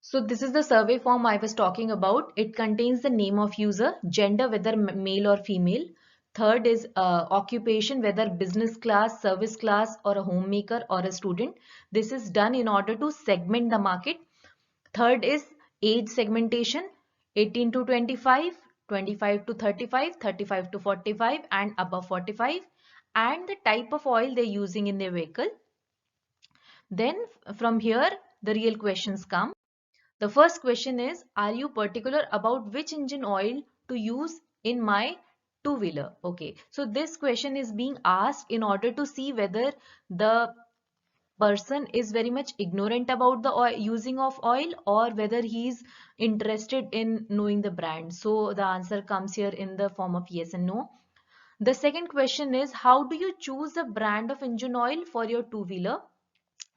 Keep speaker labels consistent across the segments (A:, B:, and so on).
A: So this is the survey form I was talking about. It contains the name of user, gender, whether male or female. Third is occupation, whether business class, service class, or a homemaker or a student. This is done in order to segment the market. Third is age segmentation, 18 to 25, 25 to 35, 35 to 45, and above 45, and the type of oil they're using in their vehicle. Then from here, the real questions come. The first question is, are you particular about which engine oil to use in my two-wheeler? Okay, so this question is being asked in order to see whether the person is very much ignorant about the oil, using of oil, or whether he's interested in knowing the brand. So the answer comes here in the form of yes and no. The second question is, how do you choose the brand of engine oil for your two-wheeler?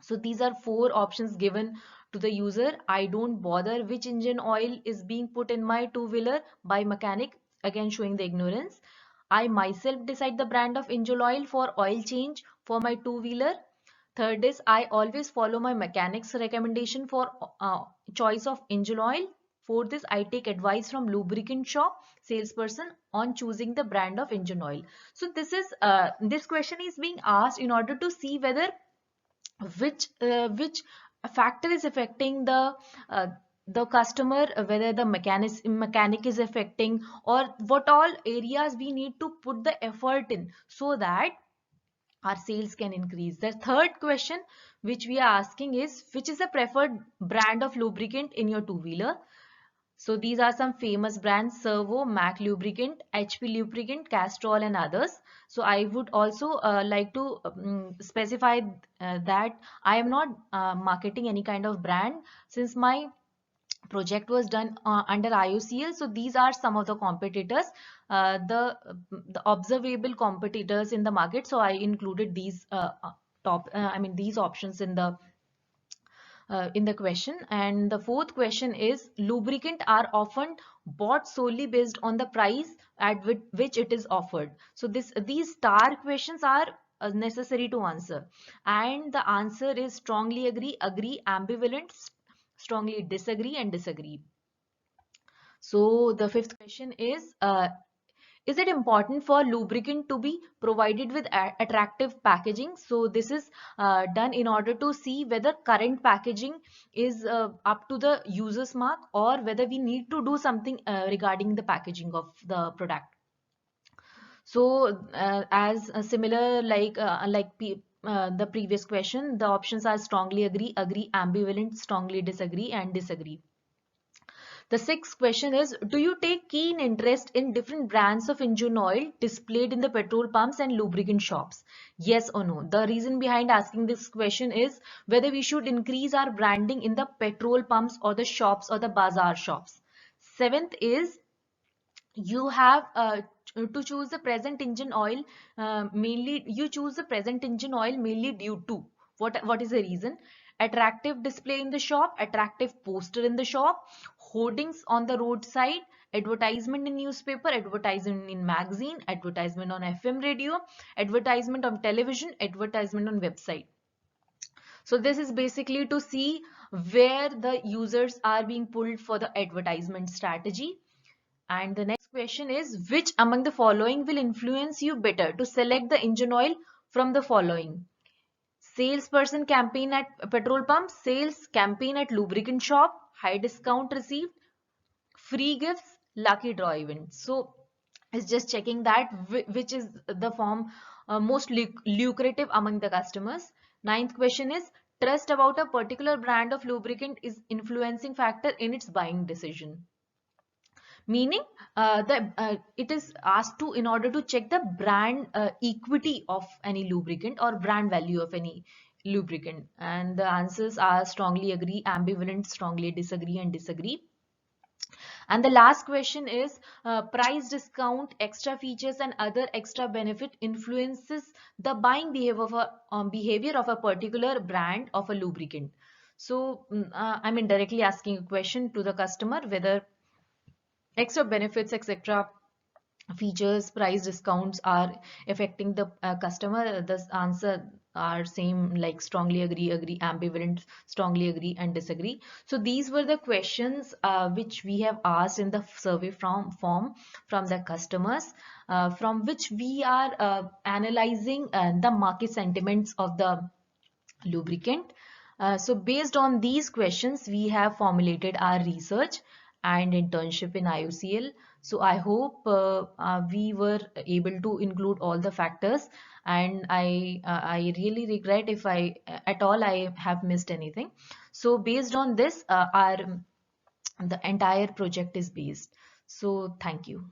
A: So these are four options given to the user. I don't bother which engine oil is being put in my two-wheeler by mechanic, again showing the ignorance. I myself decide the brand of engine oil for oil change for my two-wheeler. Third is, I always follow my mechanic's recommendation for choice of engine oil. Fourth is, I take advice from lubricant shop salesperson on choosing the brand of engine oil. So this question is being asked in order to see whether which factor is affecting the customer, whether the mechanic is affecting, or what all areas we need to put the effort in so that our sales can increase. The third question which we are asking is, which is the preferred brand of lubricant in your two-wheeler? So these are some famous brands: Servo, Mac Lubricant, HP Lubricant, Castrol, and others. So I would also like to specify that I am not marketing any kind of brand, since my project was done under IOCL. So these are some of the competitors, the observable competitors in the market. So I included these these options in the question. And the fourth question is, lubricant are often bought solely based on the price at which it is offered. So these star questions are necessary to answer, and the answer is strongly agree, agree, ambivalent, strongly disagree, and disagree. So the fifth question is it important for lubricant to be provided with attractive packaging? So this is done in order to see whether current packaging is up to the user's mark, or whether we need to do something regarding the packaging of the product. So as similar the previous question, the options are strongly agree, agree, ambivalent, strongly disagree, and disagree. The sixth question is, do you take keen interest in different brands of engine oil displayed in the petrol pumps and lubricant shops? Yes or no? The reason behind asking this question is whether we should increase our branding in the petrol pumps or the shops or the bazaar shops. Seventh is, you have to choose the present engine oil mainly. You choose the present engine oil mainly due to what is the reason? Attractive display in the shop, attractive poster in the shop, hoardings on the roadside, advertisement in newspaper, advertisement in magazine, advertisement on FM radio, advertisement on television, advertisement on website. So this is basically to see where the users are being pulled for the advertisement strategy. And the next question is, which among the following will influence you better to select the engine oil from the following? Salesperson campaign at petrol pump, sales campaign at lubricant shop, high discount received, free gifts, lucky draw event. So it's just checking that which is the form most lucrative among the customers. Ninth question is, trust about a particular brand of lubricant is influencing factor in its buying decision. Meaning it is asked to in order to check the brand equity of any lubricant or brand value of any lubricant. And the answers are strongly agree, ambivalent, strongly disagree, and disagree. And the last question is, price discount, extra features, and other extra benefit influences the buying behavior of a particular brand of a lubricant. So I'm indirectly asking a question to the customer whether extra benefits, etc., features, price discounts are affecting the customer. The answer are same, like strongly agree, agree, ambivalent, strongly agree, and disagree. So these were the questions which we have asked in the survey from form from the customers, from which we are analyzing the market sentiments of the lubricant. So based on these questions, we have formulated our research and internship in IOCL. So I hope we were able to include all the factors, and I really regret if I at all I have missed anything. So based on this, our the entire project is based. So thank you.